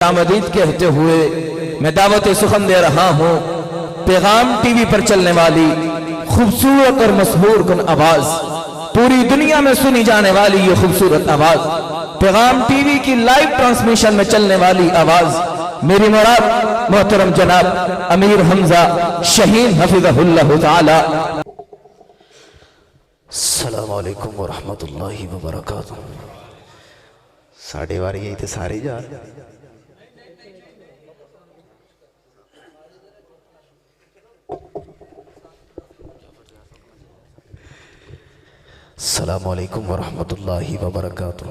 آمدید کہتے ہوئے میں دعوت سخن دے رہا ہوں۔ پیغام ٹی وی پر چلنے والی خوبصورت اور مسحور کن آواز، پوری دنیا میں سنی جانے والی یہ خوبصورت آواز، پیغام ٹی وی کی لائیو ٹرانسمیشن میں چلنے والی آواز، میری مراد محترم جناب امیر حمزہ شہین حفظہ اللہ تعالی۔ السلام علیکم ورحمت اللہ وبرکاتہ۔ ساڑھے بارہ یہی تھے سارے جا السلام علیکم ورحمت اللہ وبرکاتہ۔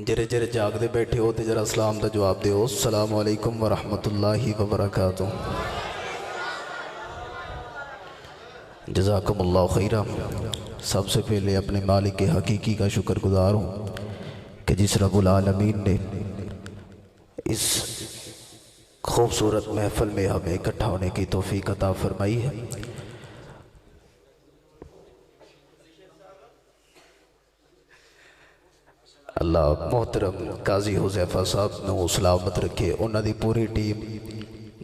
جرے جرے جاگ دے بیٹھے ہو تے جرا اسلام دا جواب دے ہو۔ السلام علیکم ورحمت اللہ وبرکاتہ۔ جزاکم اللہ خیرہ۔ سب سے پہلے اپنے مالک حقیقی کا شکر گزار ہوں کہ جس رب العالمین نے اس خوبصورت محفل میں ہمیں اکٹھا ہونے کی توفیق عطا فرمائی ہے۔ اللہ محترم قاضی حذیفہ صاحب نے سلامت رکھے، انہوں دی پوری ٹیم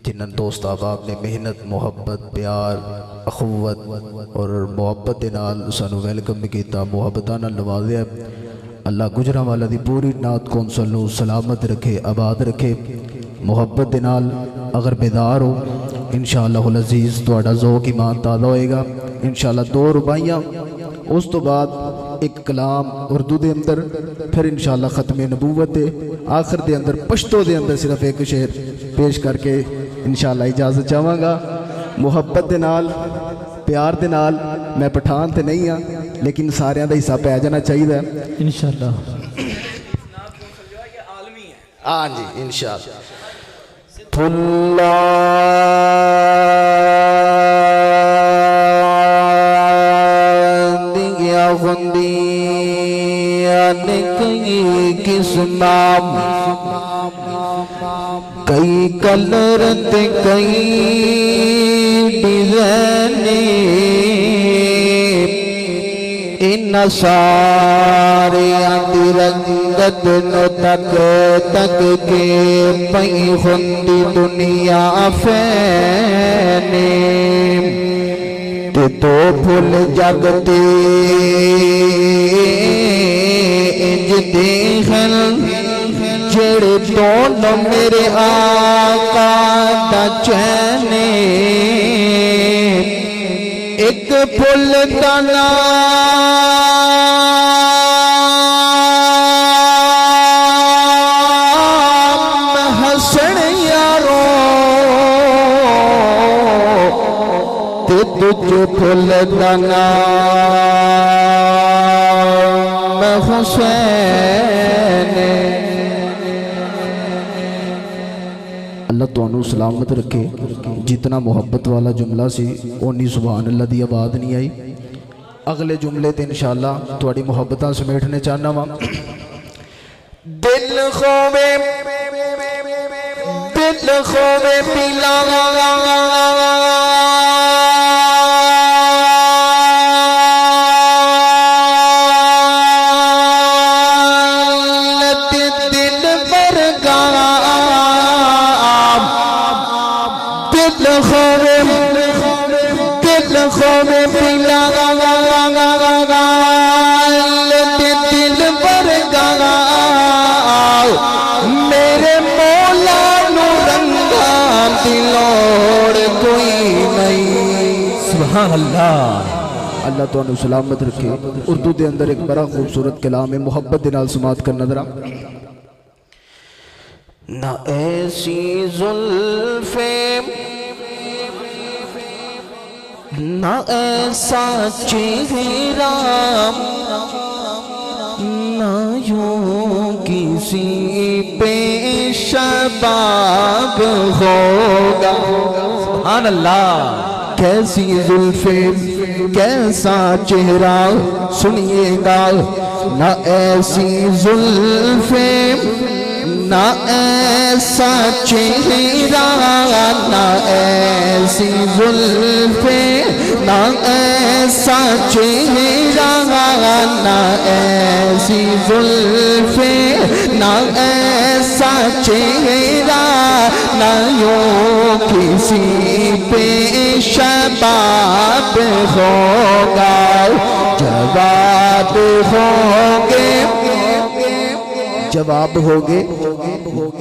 جنہاں دوست احباب نے محنت، محبت، پیار، اخوت اور محبت دے نال سانو ویلکم کیتا، محبتاں نال نوازیا۔ اللہ گجراں والا دی پوری نعت کونسل نو سلامت رکھے، آباد رکھے، محبت دے نال اگر بیدار ہو انشاءاللہ العزیز تہاڈا ذوق ایمان تازہ ہوئے گا۔ انشاءاللہ 2 رباعیاں، اس تو بعد ایک کلام اردو دے اندر، پھر انشاءاللہ ختم نبوت دے آخر دے اندر پشتو دے اندر صرف ایک شعر پیش کر کے انشاءاللہ اجازت چاہواں گا۔ محبت دے نال، پیار دے نال، میں پٹھان تے نہیں ہاں لیکن ساریاں دا حصہ پہ جانا چاہیے انشاءاللہ۔ ہاں جی انشاءاللہ۔ کس نام کئی کلر تے کئی ڈیزائن، ان سارے دی رنگت نو تک تک کے پئی ہوندی دنیا فینے، تے تو پھل جگتے انج دیکھن جڑے دونوں میرے آقا دا چینے، ایک پھل دا نام حسن یارو، تے دج پھل دا نام حسین۔ اللہ تو انہوں سلامت رکھے۔ جتنا محبت والا جملہ سی اونی سبحان اللہ دی آواز نہیں آئی۔ اگلے جملے تے انشاءاللہ تواڈی محبتاں سمیٹنے چاہنا وا۔ دل خوے پلا میرے مولا نو رنگا دلوڑ کوئی نہیں۔ سبحان اللہ۔ اللہ تو انہوں سلامت رکھے۔ اردو دے اندر ایک بڑا خوبصورت کلام ہے، محبت دے نال سماعت کرنا ذرا۔ نہ ایسی زلفیں نہ ایسا چہرہ، نہ یوں کسی پہ شباب ہوگا۔ سبحان اللہ۔ کیسی زلفیں کیسا چہرہ، سنیے گا۔ نہ ایسی زلفیں نہ ایسا چہرہ، نہ ایسی زلفیں نہ ایسا چہرہ نہ ایسی زلفیں نہ ایسا چہرہ نہ یوں کسی پہ شباب ہوگا جواب ہوگے جواب ہوگے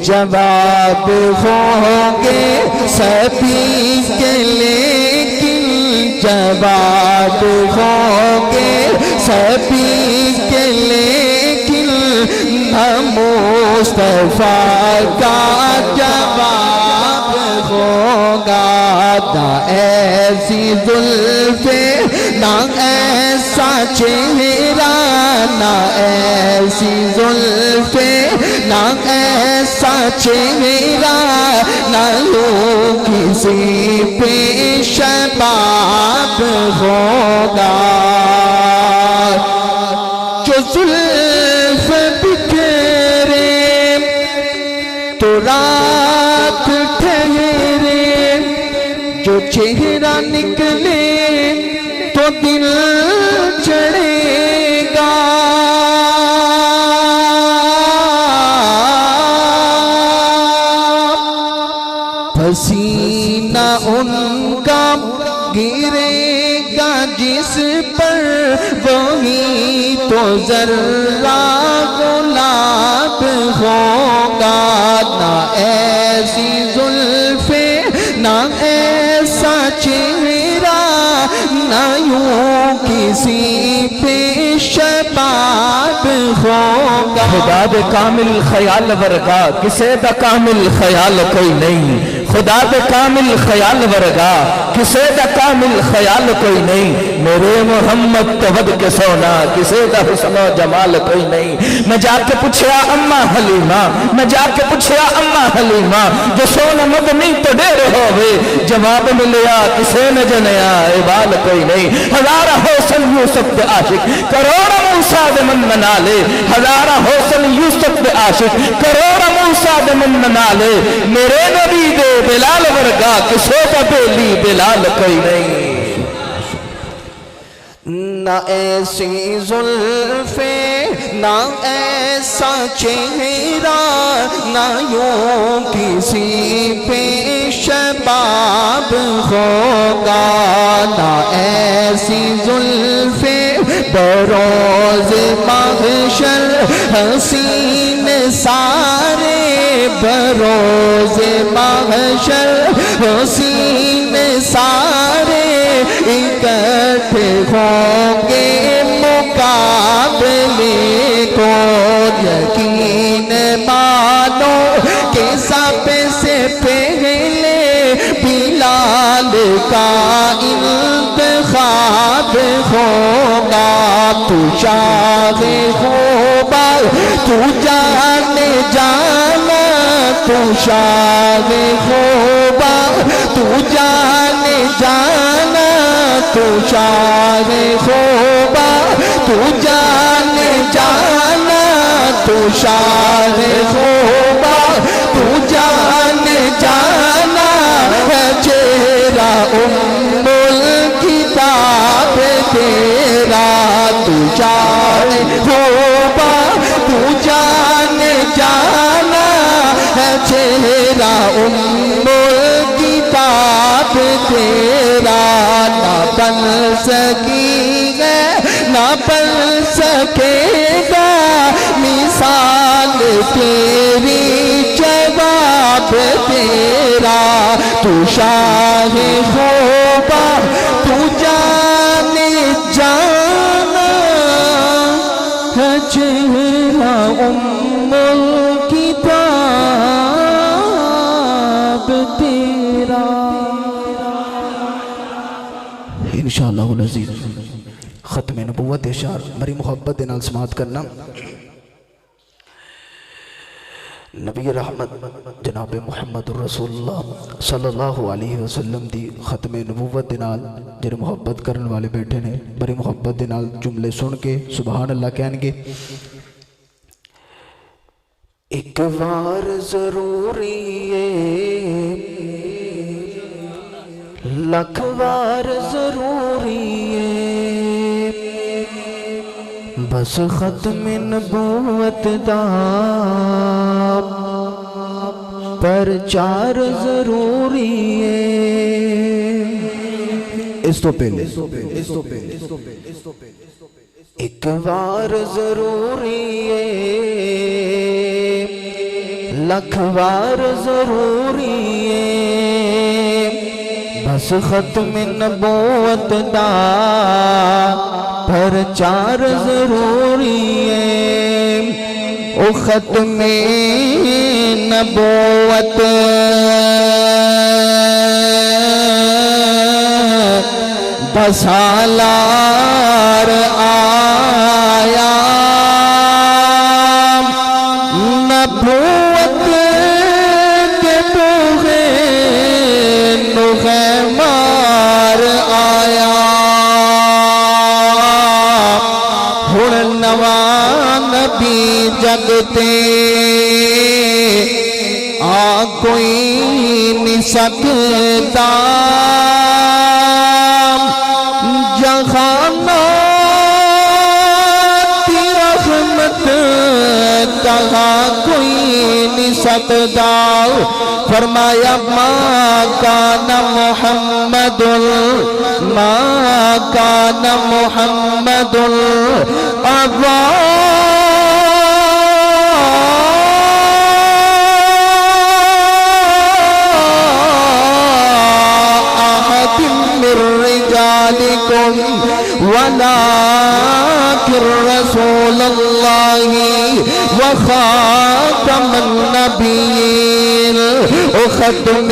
جواب ہوگے سبھی کے لیکن جواب ہوگے سبھی کے لیکن نہ مصطفیٰ کا جواب ہوگا نہ ایسی زلفیں نہ ایسا چہرہ نہ ایسی زلفیں نہ ایسا چہرہ نہ یوں کسی پہ شباب ہوگا جو زلف بکھرے تو رات ٹھہرے جو چہرہ نکلے تو دل چڑھے گا پسینہ ان کا گرے گا جس پر وہی تو ذرہ گلاب ہوگا نہ ایسی زلفیں نہ ایسا چہرہ نہ یوں کسی پہ شباب ہوگا خدا دے کامل خیال ورگا کسے دا کامل خیال کوئی نہیں خدا دے کامل خیال ورگا کسے دا کامل خیال کوئی نہیں میرے محمد تو ود کے سونا کسے دا حسن و جمال کوئی نہیں میں جا کے پوچھیا اماں حلیمہ میں جا کے پوچھیا اماں حلیمہ جو سونا مدنی تو ڈیرے ہوئے جواب ملیا کسے نے جنیا عبال کوئی نہیں ہزارہ حسن یوسف دے عاشق کروڑا موسیٰ دے من منالے ہزارہ حسن یوسف دے عاشق کروڑا موسیٰ دے من منالے میرے نبی دے بلال ورگا کسو کا بیلی بلال کوئی نہیں نہ ایسی زلفیں نہ ایسا چہرہ نہ یوں کسی پہ شباب ہوگا نہ ایسی زلفیں بروز محشر حسین سارے بروز محشر حسین سارے اکٹھے ہوں گے مقابلے کو یقین مانو کہ سب سے پہلے بلال کا انتخاب ہوگا تو شاہ خوبا تو جانے جانا تو شاہ خوبا تو جانے جانا تو شاہ خوبا تو جانے جانا تو شاہ خوبا تو جانے جانا چہرہ ام الکتاب تیرا تو شاہ خوبا تو جانے جانا چہرہ ام الکتاب تیرا نہ بن سکی ہے نہ بن سکے گا مثال تیری جواب تیرا تو شاہ خوبا تو جانے جانا ہے چہرہ ام الکتاب تیرا انشاءاللہ العزیز ختم نبوت اشار بری محبت دے نال سماعت کرنا نبی رحمت جناب محمد رسول اللہ صلی اللہ علیہ وسلم دی ختم نبوت دے نال جڑے محبت کرن والے بیٹھے نے بری محبت دے نال جملے سن کے سبحان اللہ کہن گے ایک بار ضروری ہے لکھ بار ضروری ہے بس ختم نبوت دا پرچار ضروری ہے اس تو پہلے ایک بار ضروری ہے لکھ بار ضروری ہے بس ختم نبوت دا پرچار ضروری ہے او ختم نبوت بسالار آیا نبوت کے بوغے نغمار آیا ہن نواں نبی جگتے آ کوئی نہیں سکتا جہانات رحمت کہاں کوئی نہیں سکتا فرمایا ما کان محمد ابا احد من رجالکم ولكن رسول الله وخاتم النبيين ختم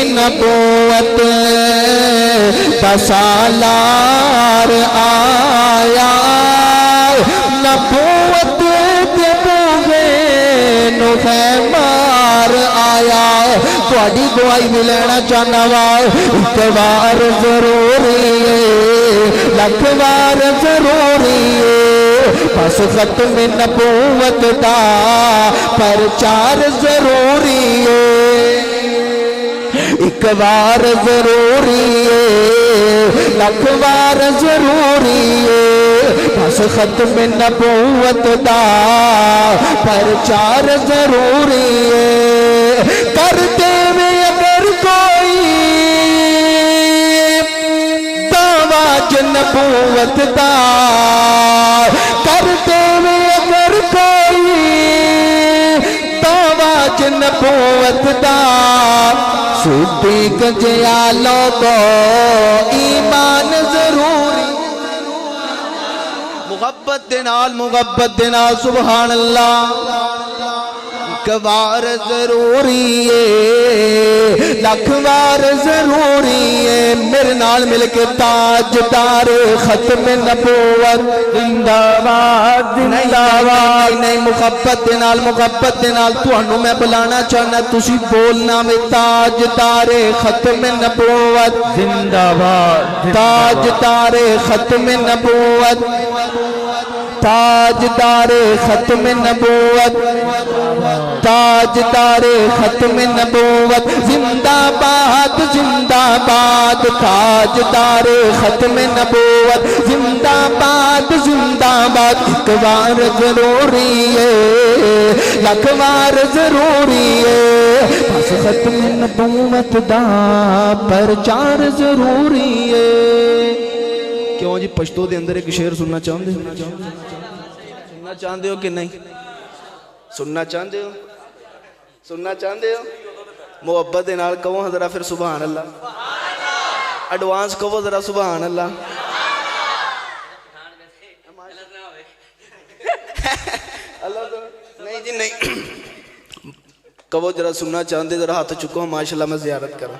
نبوت بسالار آیا نبوت کے بوغے نغمار آیا تھوڑی دعائی بھی لینا چاہنا وا ایک بار ضروری ہے لکھ بار ضروری ہے بس ختم نبوت دا پرچار ضروری ہے ایک بار ضروری ہے لکھ بار ضروری ہے بس ختم نبوت دا پرچار ضروری ہے کرتے میں اگر کوئی دعویٰ نبوت دا کرتے میں اگر کوئی دعویٰ نبوت دا صدیق جیا لوگو ایمان ضروری محبت دے نال سبحان اللہ بار ضروری ہے لکھ بار ضروری ہے میرے نال مل کے تاجدار ختم نبوت زندہ باد نہیں محبت دے نال تانوں میں بلانا چاہنا تسی بولنا میں تاجدار ختم نبوت زندہ باد تاجدار ختم نبوت تاجدار ختم نبوت تاجدار ختم نبوت زندہ باد تاجدار ختم نبوت زندہ باد ایک بار ضروری ہے لکھ بار ضروری ہے بس ختم نبوت دا پرچار ضروری ہے کیوں جی پشتو دے اندر ایک شعر سننا چاہتے ہو کہ نہیں سننا چاہتے ہو محبت دے نال کہو ذرا پھر سبحان اللہ ایڈوانس کہو ذرا سبحان اللہ نہیں جی نہیں کہو ذرا سننا چاہتے ذرا ہاتھ چکو ماشاءاللہ میں زیارت کرا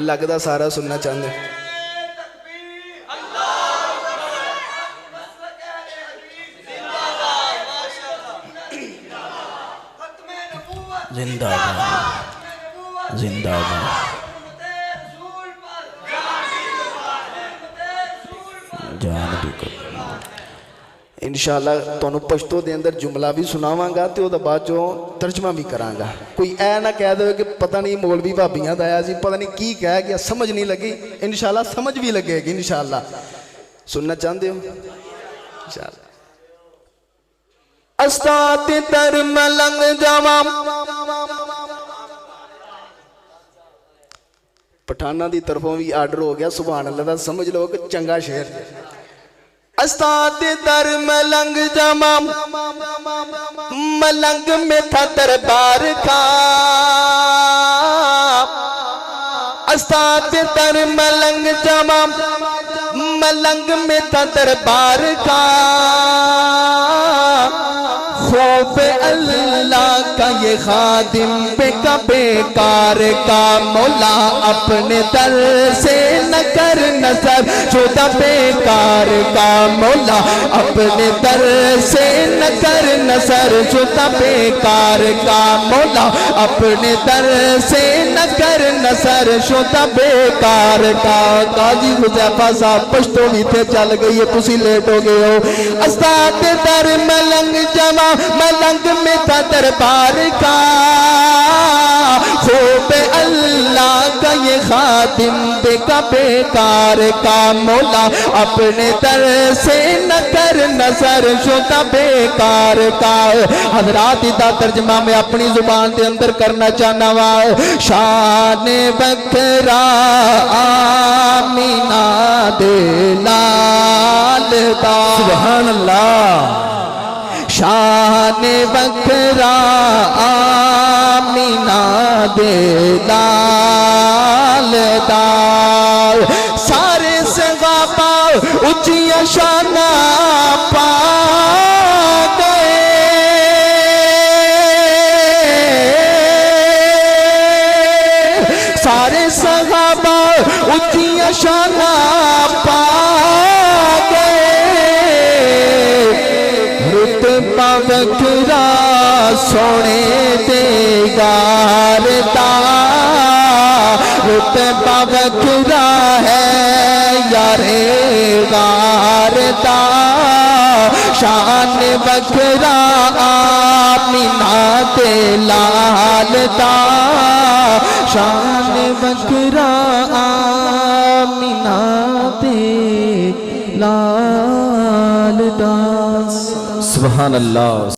لگتا سارا سننا چاہتے زندہ باد جان بھی کر انشاءاللہ تانوں پشتو دے اندر جملہ بھی سناواں گا تے او دا بعد چوں ترجمہ بھی کراں گا کوئی اے نہ کہہ دے کہ پتہ نہیں مولوی بھابیاں دا آیا سی پتہ نہیں کی کہہ گیا سمجھ نہیں لگی انشاءاللہ سمجھ بھی لگے گی انشاءاللہ سننا چاہندے ہو انشاءاللہ استاد در ملنگ جاواں پٹھانا دی طرفوں بھی آرڈر ہو گیا سبحان اللہ دا سمجھ لو کہ چنگا شعر استاد در ملنگ جاواں ملنگ میں تھا دربار کا استاد در ملنگ جاواں ملنگ میں تھا دربار کا خوف اللہ کا یہ خادم بیکار کا مولا اپنے در سے نہ کر نظر شدہ بیکار کا مولا اپنے در سے نہ کر نظر شدہ بیکار کا مولا اپنے در سے نہ کر نظر شدہ بیکار کا قاضی حذیفہ صاحب پشتو بھی تھے چل گئی ہے تسی لیٹ ہو گئے ہو استاد در ملنگ جمع ملنگ میں تھا دربار کا خوب اللہ کا یہ خادم بیکار کا مولا اپنے در سے نہ کر نظر شدہ بیکار کا حضرات دا ترجمہ میں اپنی زبان دے اندر کرنا چاہنا وا شان بکرا آمینہ دے لال دا سبحان اللہ شان بکرا آمینہ دے لال دار سارے صحابہ اچھیا شانہ پا گئے سارے صحابہ اچھیا شانہ پا بکرا سونے دے گارتا رتبہ بکرا ہے یارے گارتا شان بکرا آمینہ تے لالتا شان بکرا آمینہ تے لالتا سبحان اللہ